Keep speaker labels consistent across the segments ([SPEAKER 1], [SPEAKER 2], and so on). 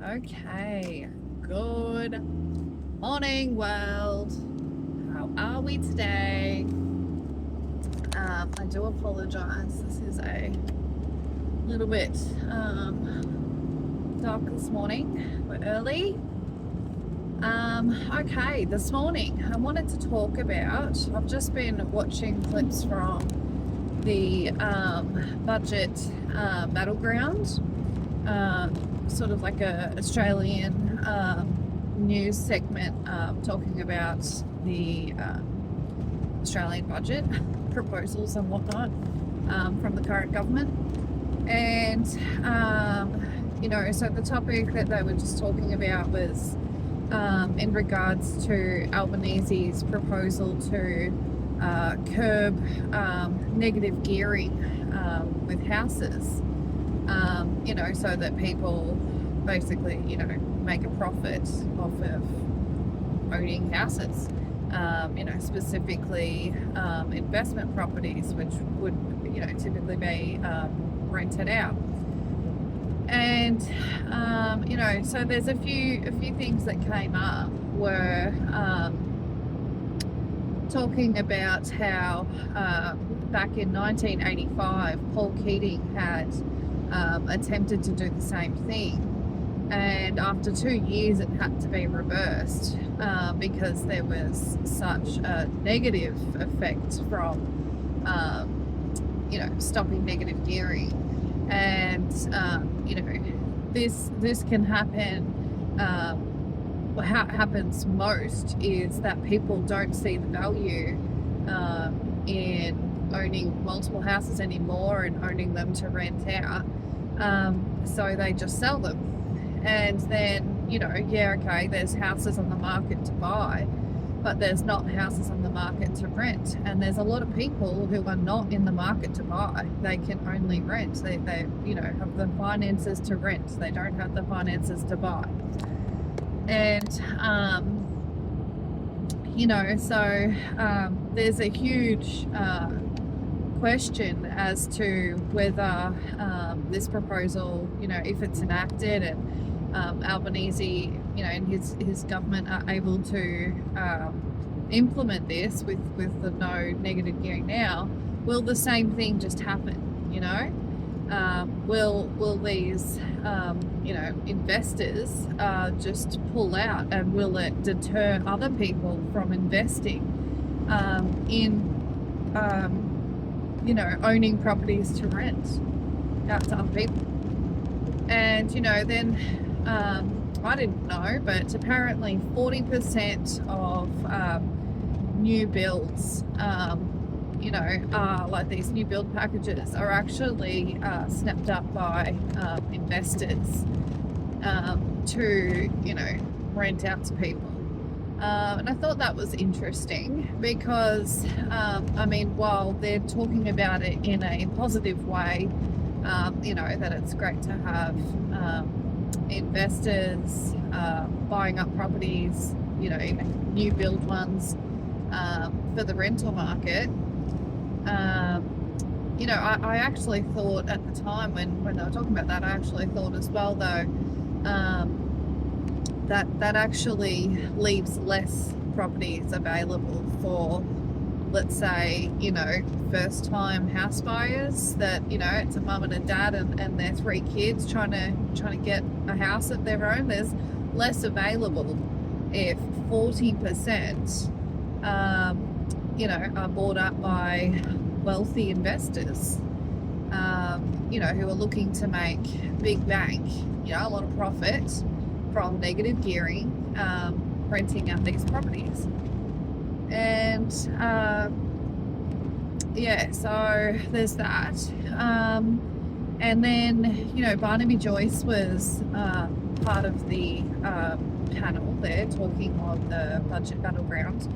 [SPEAKER 1] Okay, good morning, world. How are we today? I do apologize. This is a little bit dark this morning. We're early. Okay, this morning I wanted to talk about. I've just been watching clips from the budget battleground. Sort of like a Australian news segment talking about the Australian budget proposals and whatnot from the current government. And, so the topic that they were just talking about was in regards to Albanese's proposal to curb negative gearing with houses. So that people basically, make a profit off of owning houses, specifically investment properties, which would, typically be rented out. And, so there's a few things that came up were talking about how back in 1985, Paul Keating had attempted to do the same thing, and after 2 years it had to be reversed because there was such a negative effect from stopping negative gearing. And this can happen. What happens most is that people don't see the value in owning multiple houses anymore and owning them to rent out. So they just sell them. And then, okay, there's houses on the market to buy, but there's not houses on the market to rent. And there's a lot of people who are not in the market to buy. They can only rent. They have the finances to rent. They don't have the finances to buy. And, there's a huge question as to whether this proposal, if it's enacted and Albanese, and his government are able to implement this with the no negative gearing now, will the same thing just happen? Will these investors just pull out, and will it deter other people from investing in owning properties to rent out to other people? And then I didn't know, but apparently 40% of new builds, like these new build packages, are actually snapped up by investors to rent out to people. And I thought that was interesting because, while they're talking about it in a positive way, that it's great to have investors buying up properties, even new build ones for the rental market. I actually thought at the time when they were talking about that, I actually thought as well, though, that actually leaves less properties available for, let's say, first time house buyers, that, it's a mum and a dad and their 3 kids trying to get a house of their own. There's less available if 40% are bought up by wealthy investors, who are looking to make big bank, a lot of profit from negative gearing, renting out these properties. And so there's that. And then, Barnaby Joyce was part of the panel there talking on the budget battleground.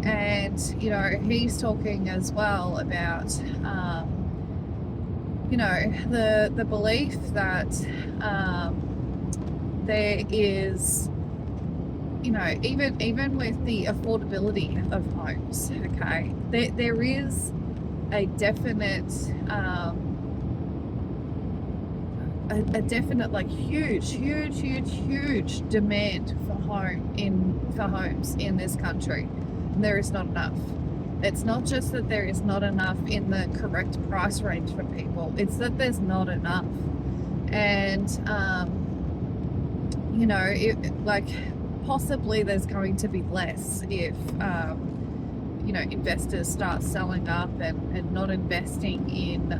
[SPEAKER 1] And, he's talking as well about, the belief that there is, even with the affordability of homes, okay, there is a definite a definite, like, huge demand for homes in this country. There is not enough. It's not just that there is not enough in the correct price range for people, it's that there's not enough. And like, possibly there's going to be less if investors start selling up and not investing in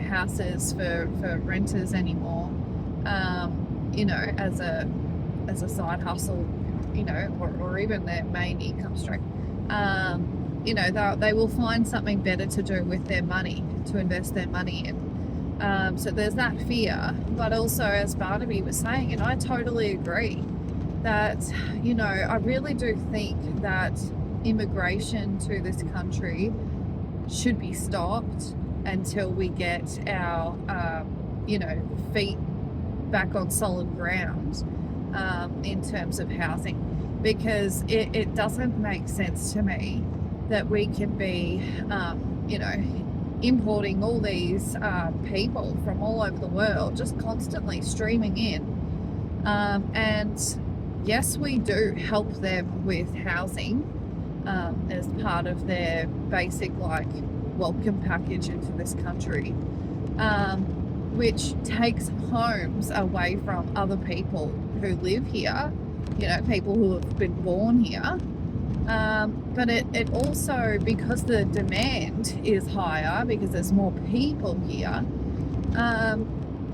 [SPEAKER 1] houses for renters anymore, as a side hustle, or even their main income stream. They will find something better to do with their money, to invest their money in. So there's that fear, but also, as Barnaby was saying, and I totally agree, that I really do think that immigration to this country should be stopped until we get our feet back on solid ground in terms of housing, because it doesn't make sense to me that we can be importing all these people from all over the world, just constantly streaming in, and yes, we do help them with housing as part of their basic, like, welcome package into this country, which takes homes away from other people who live here, people who have been born here. But it also, because the demand is higher, because there's more people here,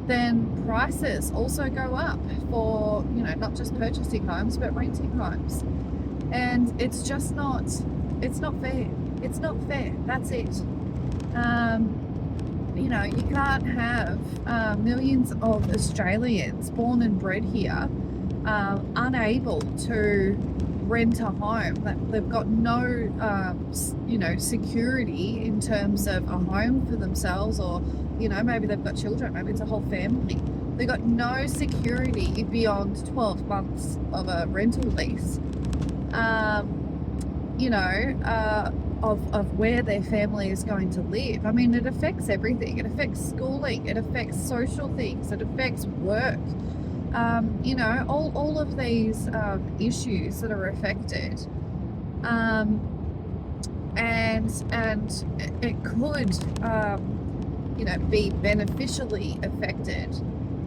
[SPEAKER 1] then prices also go up for, not just purchasing homes, but renting homes. And it's just not fair. It's not fair. That's it. You can't have millions of Australians born and bred here unable to rent a home. They've got no, security in terms of a home for themselves, or, maybe they've got children, maybe it's a whole family. They've got no security beyond 12 months of a rental lease, of where their family is going to live. I mean, it affects everything. It affects schooling, it affects social things, it affects work. All of these issues that are affected, and it could, be beneficially affected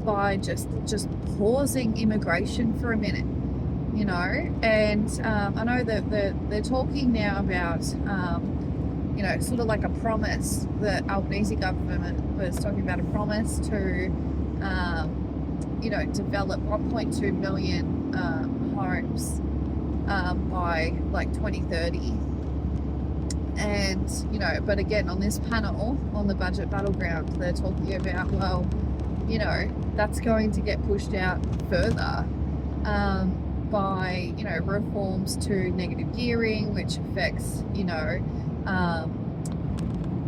[SPEAKER 1] by just pausing immigration for a minute, and I know that they're talking now about, sort of like a promise. The Albanese government was talking about a promise to develop 1.2 million homes by like 2030. And, but again, on this panel, on the budget battleground, they're talking about, well, that's going to get pushed out further by, reforms to negative gearing, which affects,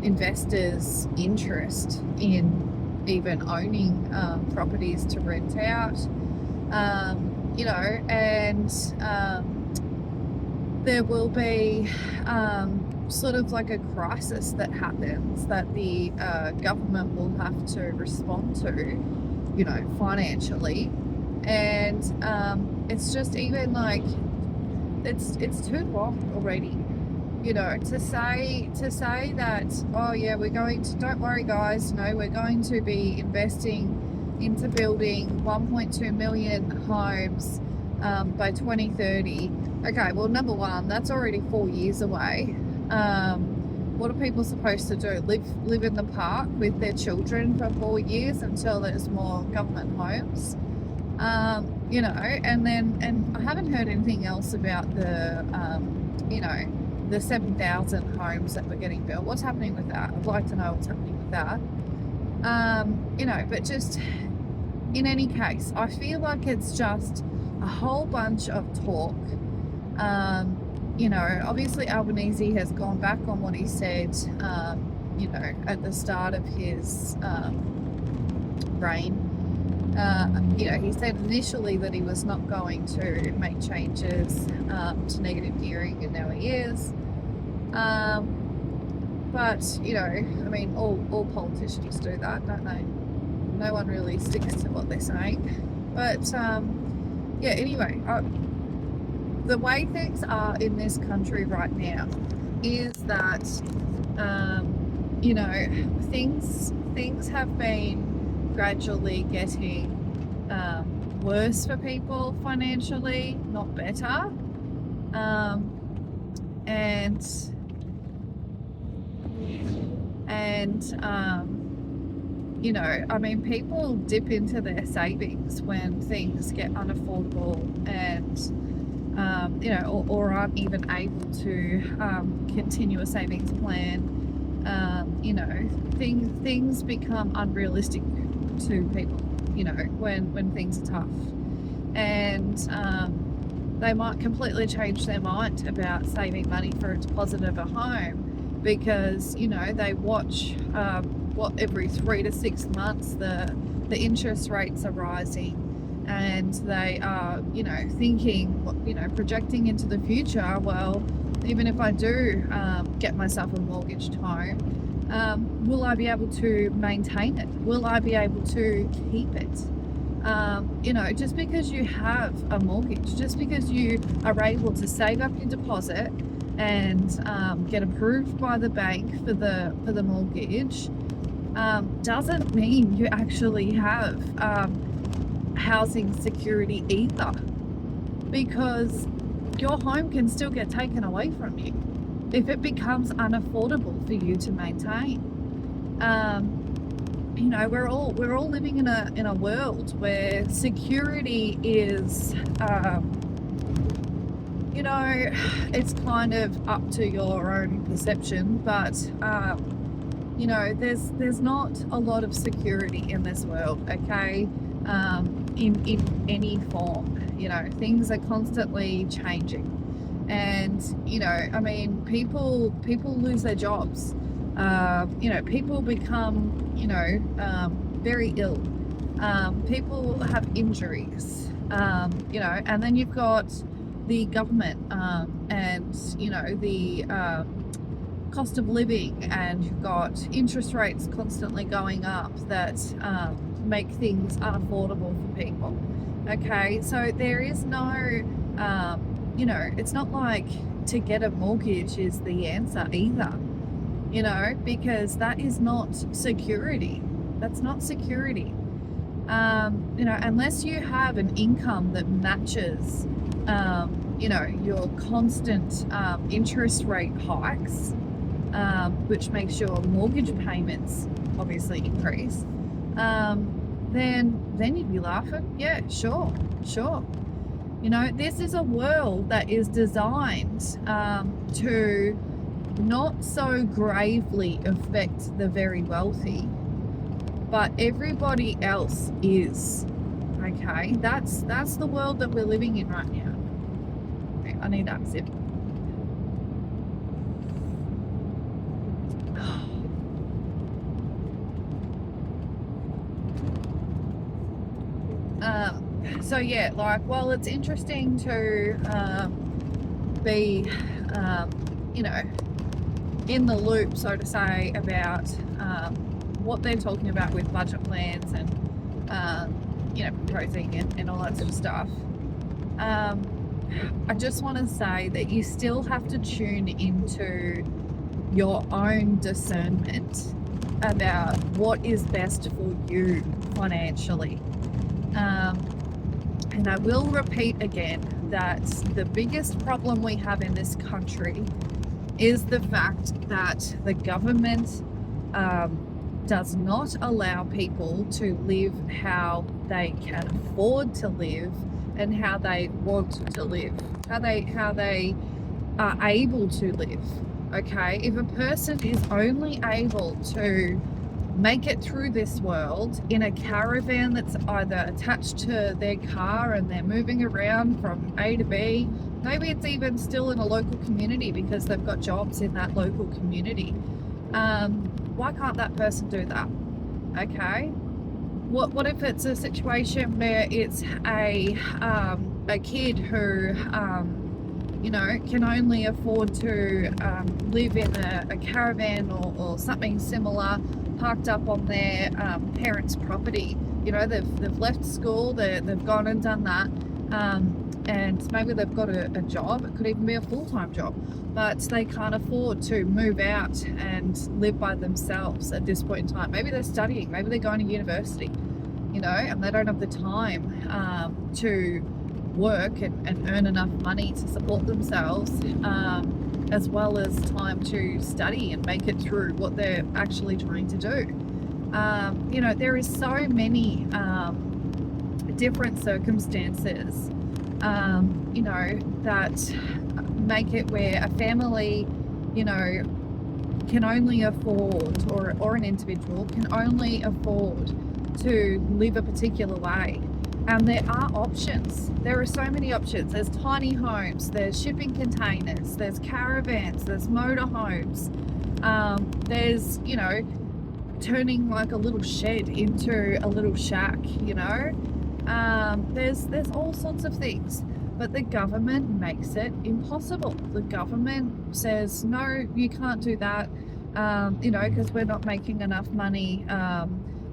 [SPEAKER 1] investors' interest in even owning properties to rent out, and there will be sort of like a crisis that happens that the government will have to respond to, financially. And it's just, even like, it's too long already. To say that, oh yeah, don't worry guys, we're going to be investing into building 1.2 million homes by 2030. Okay, well, number one, that's already 4 years away. What are people supposed to do? Live in the park with their children for 4 years until there's more government homes? And I haven't heard anything else about the 7,000 homes that were getting built. What's happening with that? I'd like to know what's happening with that. But just in any case, I feel like it's just a whole bunch of talk. Obviously Albanese has gone back on what he said, at the start of his reign. He said initially that he was not going to make changes to negative gearing, and now he is. But, all politicians do that, don't they? no one really sticks to what they're saying. But yeah, anyway, the way things are in this country right now is that you know, things have been gradually getting worse for people financially, not better. You know, I mean, people dip into their savings when things get unaffordable and you know, or aren't even able to continue a savings plan. You know, things become unrealistic to people, you know, when things are tough, and they might completely change their mind about saving money for a deposit of a home because, you know, they watch what every 3 to 6 months the interest rates are rising, and they are, you know, thinking, you know, projecting into the future. Well, even if I do get myself a mortgaged home, will I be able to maintain it? Will I be able to keep it? You know, just because you have a mortgage, just because you are able to save up your deposit and get approved by the bank for the mortgage, doesn't mean you actually have housing security either, because your home can still get taken away from you if it becomes unaffordable for you to maintain. You know, we're all living in a world where security is, you know, it's kind of up to your own perception, but you know, there's not a lot of security in this world, okay? In any form, you know, things are constantly changing, and you know, I mean, people lose their jobs. You know, people become, you know, very ill. People have injuries. You know, and then you've got the government, and you know, the cost of living, and you've got interest rates constantly going up that make things unaffordable for people. Okay, so there is no, you know, it's not like to get a mortgage is the answer either, you know, because that is not security. That's not security. You know, unless you have an income that matches, you know, your constant interest rate hikes, which makes your mortgage payments obviously increase, then you'd be laughing. Yeah, sure. You know, this is a world that is designed to not so gravely affect the very wealthy, but everybody else is. Okay, that's the world that we're living in right now. Okay, I need that sip. So yeah, like, while it's interesting to be, you know, in the loop, so to say, about what they're talking about with budget plans and, you know, proposing and all that sort of stuff, I just want to say that you still have to tune into your own discernment about what is best for you financially. And I will repeat again that the biggest problem we have in this country is the fact that the government does not allow people to live how they can afford to live and how they want to live, how they are able to live. Okay, if a person is only able to make it through this world in a caravan that's either attached to their car and they're moving around from A to B, maybe it's even still in a local community because they've got jobs in that local community, why can't that person do that? Okay, what if it's a situation where it's a kid who you know, can only afford to live in a caravan or something similar, parked up on their parents' property. You know, they've left school, they've gone and done that, and maybe they've got a job. It could even be a full-time job, but they can't afford to move out and live by themselves at this point in time. Maybe they're studying, maybe they're going to university, you know, and they don't have the time to work and earn enough money to support themselves, as well as time to study and make it through what they're actually trying to do. You know, there is so many different circumstances, you know, that make it where a family, you know, can only afford, or an individual can only afford to live a particular way. And there are options. There are so many options. There's tiny homes, there's shipping containers, there's caravans, there's motorhomes, there's, you know, turning like a little shed into a little shack, you know. There's all sorts of things, but the government makes it impossible. The government says, no, you can't do that, you know, because we're not making enough money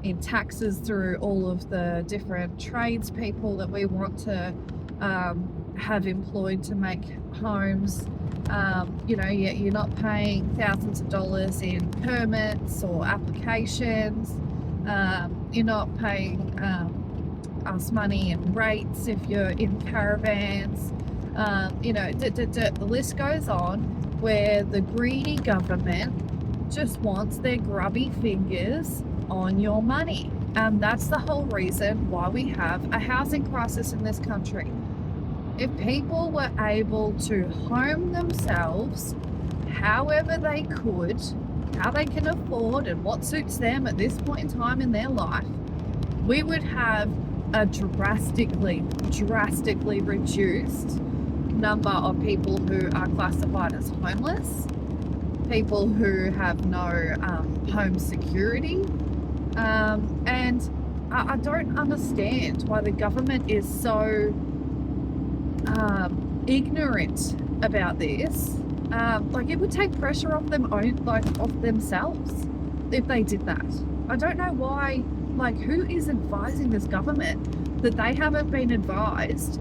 [SPEAKER 1] in taxes through all of the different tradespeople that we want to have employed to make homes. You know, you're not paying thousands of dollars in permits or applications. You're not paying us money in rates if you're in caravans. You know, the list goes on, where the greedy government just wants their grubby fingers on your money. And that's the whole reason why we have a housing crisis in this country. If people were able to home themselves however they could, how they can afford and what suits them at this point in time in their life, we would have a drastically reduced number of people who are classified as homeless, people who have no home security. And I don't understand why the government is so ignorant about this. Like, it would take pressure off them off themselves if they did that. I don't know why. Like, who is advising this government that they haven't been advised,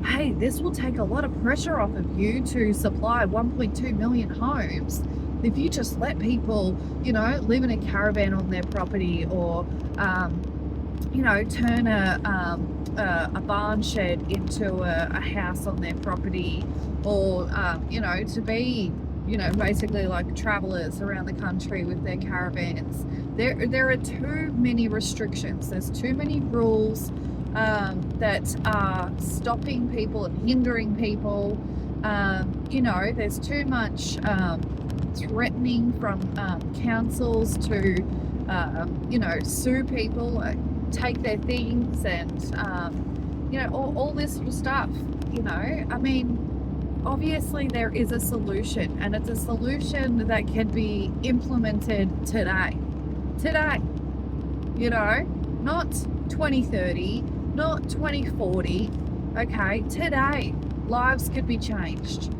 [SPEAKER 1] hey, this will take a lot of pressure off of you to supply 1.2 million homes if you just let people, you know, live in a caravan on their property, or you know, turn a barn shed into a house on their property, or you know, to be, you know, basically like travelers around the country with their caravans. There are too many restrictions. There's too many rules that are stopping people and hindering people. You know, there's too much threatening from councils to, you know, sue people, take their things, and, you know, all this sort of stuff, you know. I mean, obviously there is a solution, and it's a solution that can be implemented today, you know, not 2030, not 2040, okay, today. Lives could be changed.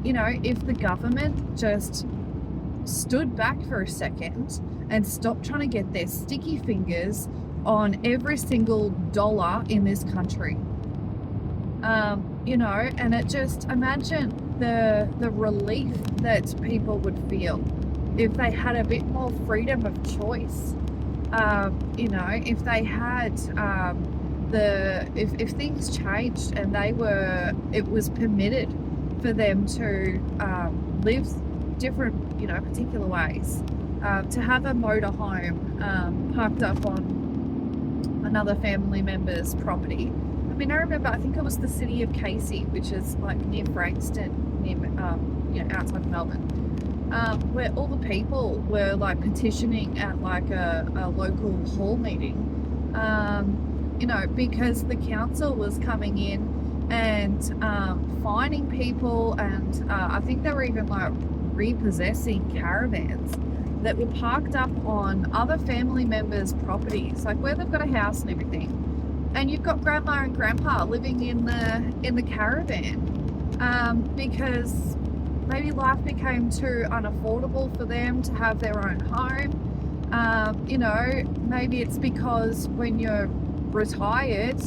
[SPEAKER 1] You know, if the government just stood back for a second and stopped trying to get their sticky fingers on every single dollar in this country. You know, and it just, imagine the relief that people would feel if they had a bit more freedom of choice. You know, if they had if things changed and it was permitted for them to live different, you know, particular ways, to have a motorhome parked up on another family member's property. I mean, I remember, I think it was the city of Casey, which is like near Frankston, near, you know, outside of Melbourne, where all the people were like petitioning at like a local hall meeting, you know, because the council was coming in and finding people, and I think they were even like repossessing caravans that were parked up on other family members' properties, like where they've got a house and everything, and you've got grandma and grandpa living in the caravan, because maybe life became too unaffordable for them to have their own home. You know, maybe it's because when you're retired,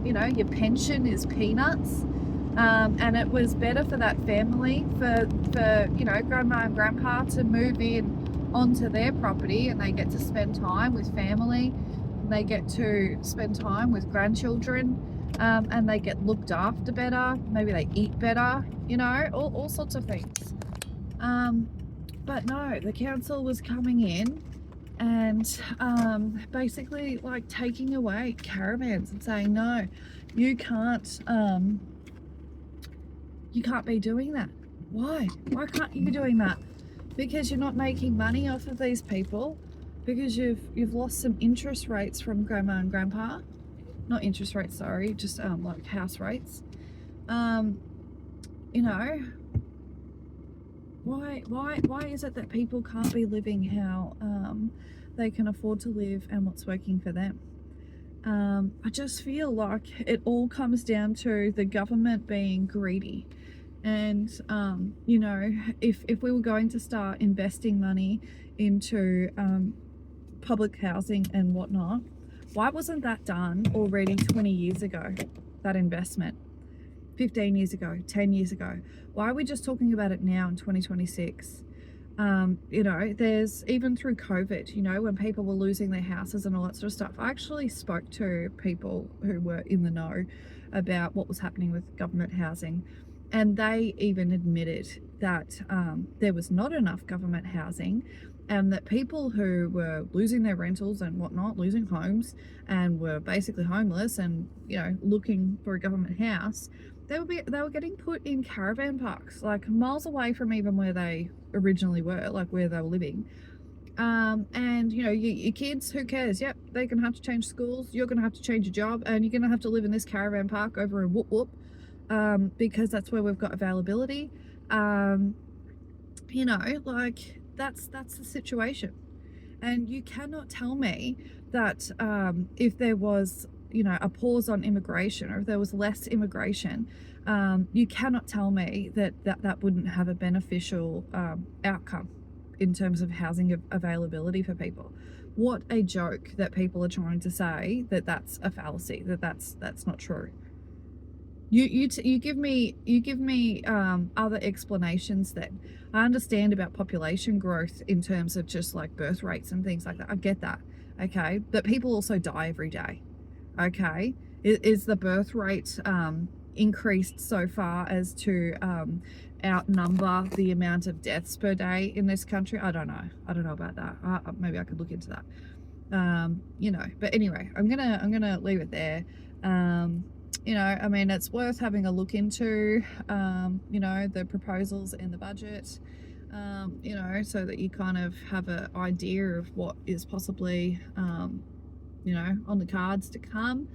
[SPEAKER 1] you know, your pension is peanuts. And it was better for that family, for you know, grandma and grandpa to move in onto their property, and they get to spend time with family, and they get to spend time with grandchildren, and they get looked after better. Maybe they eat better, you know, all sorts of things. But no, the council was coming in and basically like taking away caravans and saying, no, you can't be doing that. Why can't you be doing that? Because you're not making money off of these people, because you've lost some interest rates from grandma and grandpa. Not interest rates, sorry, just like house rates. You know, why is it that people can't be living how they can afford to live and what's working for them? I just feel like it all comes down to the government being greedy. And you know, if we were going to start investing money into public housing and whatnot, why wasn't that done already 20 years ago, that investment? 15 years ago, 10 years ago? Why are we just talking about it now in 2026? You know, there's, even through COVID, you know, when people were losing their houses and all that sort of stuff, I actually spoke to people who were in the know about what was happening with government housing, and they even admitted that there was not enough government housing, and that people who were losing their rentals and whatnot, losing homes, and were basically homeless and, you know, looking for a government house, they were getting put in caravan parks, like miles away from even where they originally were, like where they were living. And you know, your kids, who cares? Yep, they're gonna have to change schools, you're gonna have to change your job, and you're gonna have to live in this caravan park over in Whoop Whoop, because that's where we've got availability. You know, like that's the situation. And you cannot tell me that if there was, you know, a pause on immigration, or if there was less immigration, you cannot tell me that wouldn't have a beneficial outcome in terms of housing availability for people. What a joke that people are trying to say that that's a fallacy, that's not true. You give me other explanations. Then I understand about population growth in terms of just like birth rates and things like that. I get that, okay, but people also die every day. Okay, is the birth rate increased so far as to outnumber the amount of deaths per day in this country? I don't know about that. Maybe I could look into that. You know, but anyway, I'm gonna leave it there. You know, I mean, it's worth having a look into, you know, the proposals in the budget, you know, so that you kind of have an idea of what is possibly, you know, on the cards to come.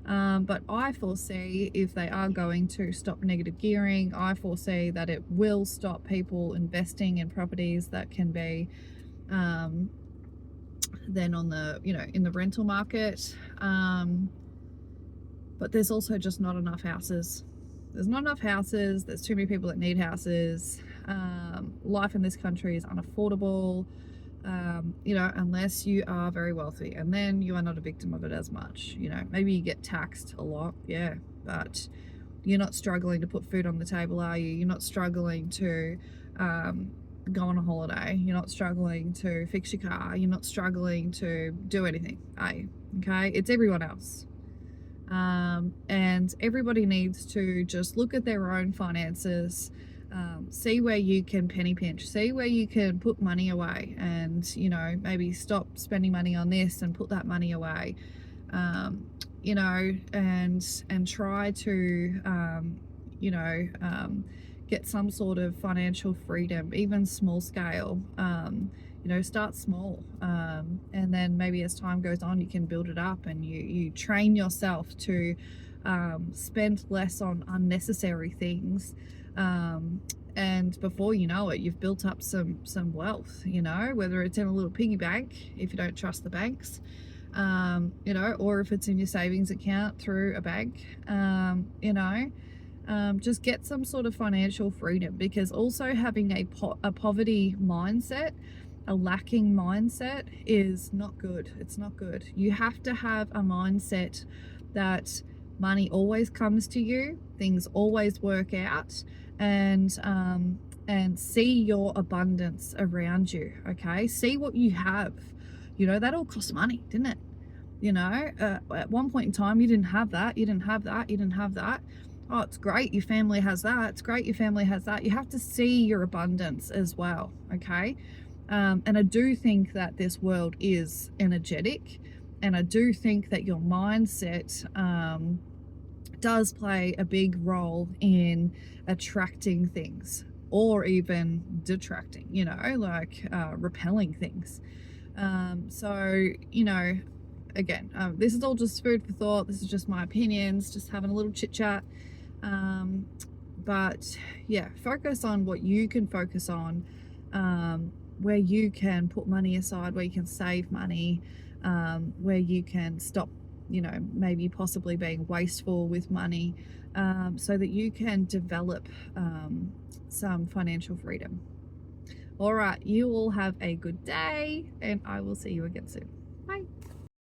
[SPEAKER 1] But I foresee, if they are going to stop negative gearing, I foresee that it will stop people investing in properties that can be then on the, you know, in the rental market. But there's also just not enough houses. There's not enough houses. There's too many people that need houses. Life in this country is unaffordable, you know, unless you are very wealthy, and then you are not a victim of it as much. You know, maybe you get taxed a lot, yeah, but you're not struggling to put food on the table, are you? You're not struggling to go on a holiday. You're not struggling to fix your car. You're not struggling to do anything, are you? Okay, it's everyone else. And everybody needs to just look at their own finances, see where you can penny pinch, see where you can put money away, and, you know, maybe stop spending money on this and put that money away, you know, and try to, you know, get some sort of financial freedom, even small scale. You know, start small, and then maybe as time goes on you can build it up, and you train yourself to spend less on unnecessary things, and before you know it, you've built up some wealth, you know, whether it's in a little piggy bank if you don't trust the banks, you know, or if it's in your savings account through a bank, you know. Just get some sort of financial freedom, because also having a poverty mindset a lacking mindset is not good. It's not good. You have to have a mindset that money always comes to you, things always work out, and see your abundance around you. Okay, see what you have. You know, that all cost money, didn't it? You know, at one point in time, you didn't have that, you didn't have that, you didn't have that. Oh, it's great your family has that. It's great your family has that. You have to see your abundance as well, okay? And I do think that this world is energetic, and I do think that your mindset does play a big role in attracting things or even detracting, you know, like repelling things. So, you know, again, this is all just food for thought. This is just my opinions, just having a little chit chat. But yeah, focus on what you can focus on, where you can put money aside, where you can save money, where you can stop, you know, maybe possibly being wasteful with money, so that you can develop some financial freedom. All right, you all have a good day, and I will see you again soon.